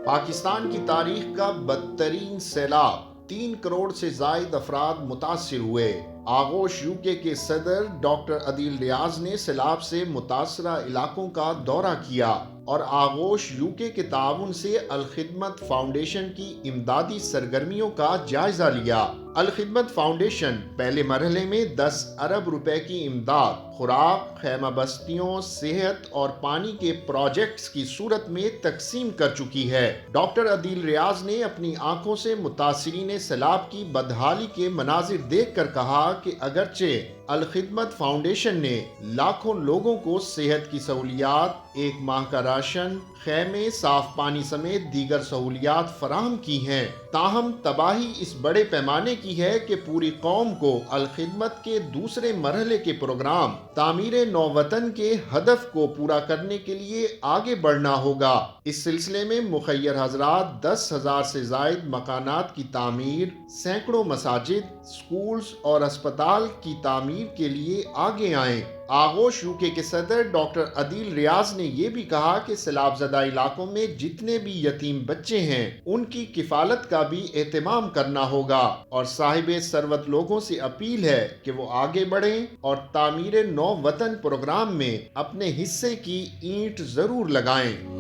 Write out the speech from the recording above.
پاکستان کی تاریخ کا بدترین سیلاب، 3 کروڑ سے زائد افراد متاثر ہوئے۔ آغوش یوکے کے صدر ڈاکٹر عدیل ریاض نے سیلاب سے متاثرہ علاقوں کا دورہ کیا اور آغوش یوکے کے تعاون سے الخدمت فاؤنڈیشن کی امدادی سرگرمیوں کا جائزہ لیا۔ الخدمت فاؤنڈیشن پہلے مرحلے میں 10 ارب روپے کی امداد خوراک، خیمہ بستیوں، صحت اور پانی کے پروجیکٹس کی صورت میں تقسیم کر چکی ہے۔ ڈاکٹر عدیل ریاض نے اپنی آنکھوں سے متاثرین سیلاب کی بدحالی کے مناظر دیکھ کر کہا کہ اگرچہ الخدمت فاؤنڈیشن نے لاکھوں لوگوں کو صحت کی سہولیات، 1 ماہ کا راشن، خیمے، صاف پانی سمیت دیگر سہولیات فراہم کی ہیں، تاہم تباہی اس بڑے پیمانے کی ہے کہ پوری قوم کو الخدمت کے دوسرے مرحلے کے پروگرام تعمیر نو وطن کے ہدف کو پورا کرنے کے لیے آگے بڑھنا ہوگا۔ اس سلسلے میں مخیر حضرات 10,000 سے زائد مکانات کی تعمیر، سینکڑوں مساجد، سکولز اور اسپتال کی تعمیر کے لیے آگے آئیں۔ آغوش یوکے کے صدر ڈاکٹر عدیل ریاض نے یہ بھی کہا کہ سیلاب زدہ علاقوں میں جتنے بھی یتیم بچے ہیں ان کی کفالت کا بھی اہتمام کرنا ہوگا اور صاحب ثروت لوگوں سے اپیل ہے کہ وہ آگے بڑھیں اور تعمیر نو وطن پروگرام میں اپنے حصے کی اینٹ ضرور لگائیں۔